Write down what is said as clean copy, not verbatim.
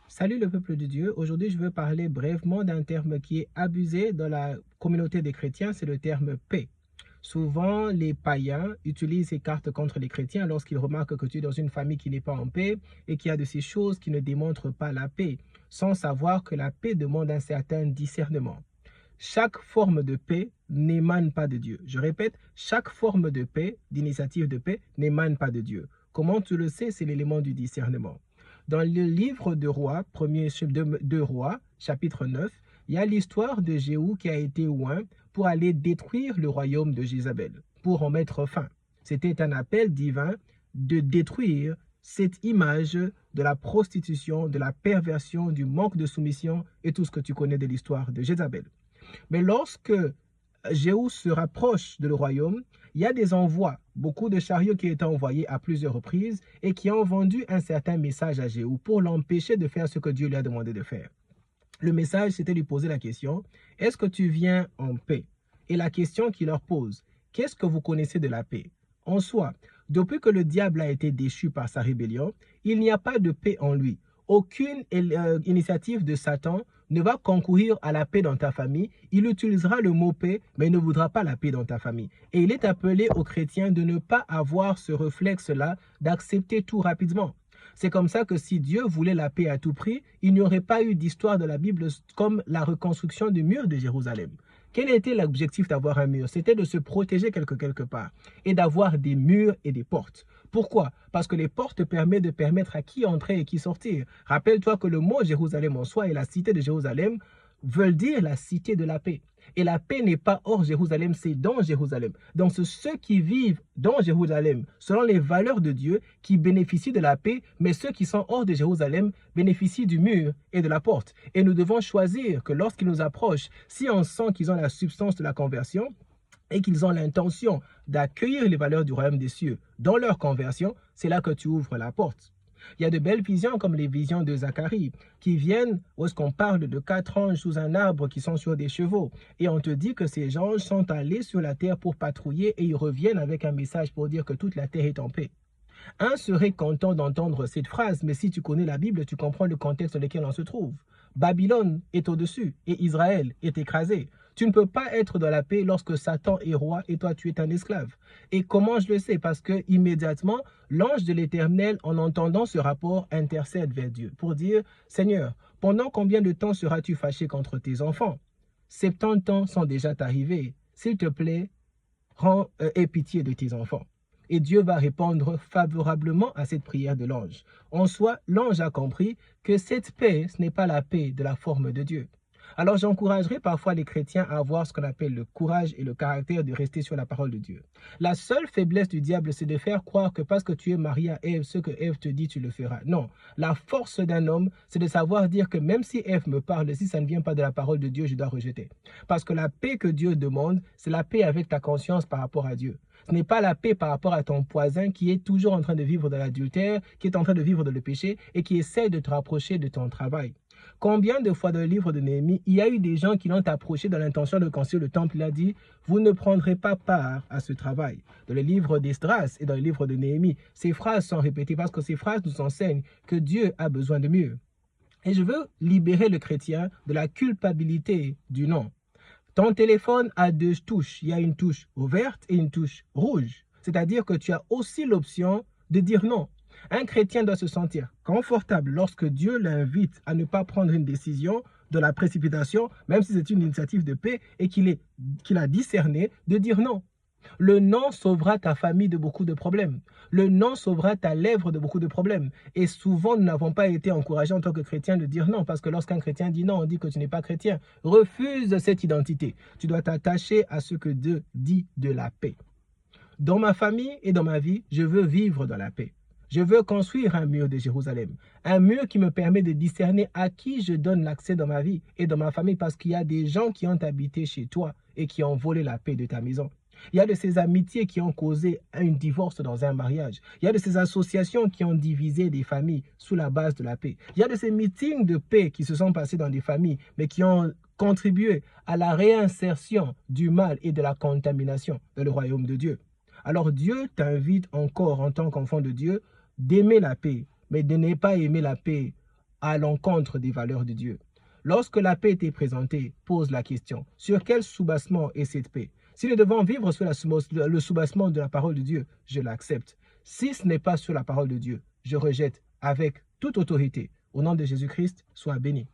Salut le peuple de Dieu. Aujourd'hui, je veux parler brièvement d'un terme qui est abusé dans la communauté des chrétiens, c'est le terme paix. Souvent, les païens utilisent ces cartes contre les chrétiens lorsqu'ils remarquent que tu es dans une famille qui n'est pas en paix et qu'il y a de ces choses qui ne démontrent pas la paix, sans savoir que la paix demande un certain discernement. Chaque forme de paix n'émane pas de Dieu. Je répète, chaque forme de paix, d'initiative de paix, n'émane pas de Dieu. Comment tu le sais? C'est l'élément du discernement. Dans le livre de Rois, de Rois, chapitre 9, il y a l'histoire de Jéhu qui a été oint pour aller détruire le royaume de Jézabel, pour en mettre fin. C'était un appel divin de détruire cette image de la prostitution, de la perversion, du manque de soumission et tout ce que tu connais de l'histoire de Jézabel. Mais lorsque Jéhu se rapproche de le royaume, il y a des envois, beaucoup de chariots qui étaient envoyés à plusieurs reprises et qui ont vendu un certain message à Jéhu pour l'empêcher de faire ce que Dieu lui a demandé de faire. Le message, c'était lui poser la question, est-ce que tu viens en paix? Et la question qu'il leur pose, qu'est-ce que vous connaissez de la paix? En soi, depuis que le diable a été déchu par sa rébellion, il n'y a pas de paix en lui. Aucune initiative de Satan ne va concourir à la paix dans ta famille. Il utilisera le mot paix, mais il ne voudra pas la paix dans ta famille. Et il est appelé aux chrétiens de ne pas avoir ce réflexe-là, d'accepter tout rapidement. C'est comme ça que si Dieu voulait la paix à tout prix, il n'y aurait pas eu d'histoire de la Bible comme la reconstruction du mur de Jérusalem. Quel était l'objectif d'avoir un mur? C'était de se protéger quelque part et d'avoir des murs et des portes. Pourquoi? Parce que les portes permettent de permettre à qui entrer et qui sortir. Rappelle-toi que le mot Jérusalem en soi et la cité de Jérusalem veulent dire la cité de la paix. Et la paix n'est pas hors Jérusalem, c'est dans Jérusalem. Donc, c'est ceux qui vivent dans Jérusalem, selon les valeurs de Dieu, qui bénéficient de la paix, mais ceux qui sont hors de Jérusalem bénéficient du mur et de la porte. Et nous devons choisir que lorsqu'ils nous approchent, si on sent qu'ils ont la substance de la conversion, et qu'ils ont l'intention d'accueillir les valeurs du royaume des cieux dans leur conversion, c'est là que tu ouvres la porte. Il y a de belles visions comme les visions de Zacharie qui viennent où est-ce qu'on parle de 4 anges sous un arbre qui sont sur des chevaux. Et on te dit que ces anges sont allés sur la terre pour patrouiller et ils reviennent avec un message pour dire que toute la terre est en paix. Un serait content d'entendre cette phrase, mais si tu connais la Bible, tu comprends le contexte dans lequel on se trouve. Babylone est au-dessus et Israël est écrasé. Tu ne peux pas être dans la paix lorsque Satan est roi et toi tu es un esclave. Et comment je le sais? Parce que immédiatement, l'ange de l'Éternel, en entendant ce rapport, intercède vers Dieu pour dire, Seigneur, pendant combien de temps seras-tu fâché contre tes enfants? 70 ans sont déjà arrivés. S'il te plaît, aie pitié de tes enfants. Et Dieu va répondre favorablement à cette prière de l'ange. En soi, l'ange a compris que cette paix, ce n'est pas la paix de la forme de Dieu. Alors j'encouragerai parfois les chrétiens à avoir ce qu'on appelle le courage et le caractère de rester sur la parole de Dieu. La seule faiblesse du diable, c'est de faire croire que parce que tu es marié à Ève, ce que Ève te dit, tu le feras. Non, la force d'un homme, c'est de savoir dire que même si Ève me parle, si ça ne vient pas de la parole de Dieu, je dois rejeter. Parce que la paix que Dieu demande, c'est la paix avec ta conscience par rapport à Dieu. Ce n'est pas la paix par rapport à ton voisin qui est toujours en train de vivre dans l'adultère, qui est en train de vivre dans le péché et qui essaie de te rapprocher de ton travail. Combien de fois dans le livre de Néhémie, il y a eu des gens qui l'ont approché dans l'intention de construire le temple. Il a dit, vous ne prendrez pas part à ce travail. Dans le livre d'Esdras et dans le livre de Néhémie, ces phrases sont répétées parce que ces phrases nous enseignent que Dieu a besoin de mieux. Et je veux libérer le chrétien de la culpabilité du non. Ton téléphone a 2 touches. Il y a une touche verte et une touche rouge. C'est-à-dire que tu as aussi l'option de dire non. Un chrétien doit se sentir confortable lorsque Dieu l'invite à ne pas prendre une décision de la précipitation, même si c'est une initiative de paix et qu'il a discerné de dire non. Le non sauvera ta famille de beaucoup de problèmes. Le non sauvera ta lèvre de beaucoup de problèmes. Et souvent, nous n'avons pas été encouragés en tant que chrétiens de dire non, parce que lorsqu'un chrétien dit non, on dit que tu n'es pas chrétien. Refuse cette identité. Tu dois t'attacher à ce que Dieu dit de la paix. Dans ma famille et dans ma vie, je veux vivre dans la paix. Je veux construire un mur de Jérusalem, un mur qui me permet de discerner à qui je donne l'accès dans ma vie et dans ma famille, parce qu'il y a des gens qui ont habité chez toi et qui ont volé la paix de ta maison. Il y a de ces amitiés qui ont causé un divorce dans un mariage. Il y a de ces associations qui ont divisé des familles sous la base de la paix. Il y a de ces meetings de paix qui se sont passés dans des familles, mais qui ont contribué à la réinsertion du mal et de la contamination dans le royaume de Dieu. Alors Dieu t'invite encore en tant qu'enfant de Dieu d'aimer la paix, mais de ne pas aimer la paix à l'encontre des valeurs de Dieu. Lorsque la paix t'est présentée, pose la question, sur quel soubassement est cette paix? Si nous devons vivre sur le soubassement de la parole de Dieu, je l'accepte. Si ce n'est pas sur la parole de Dieu, je rejette avec toute autorité. Au nom de Jésus-Christ, sois béni.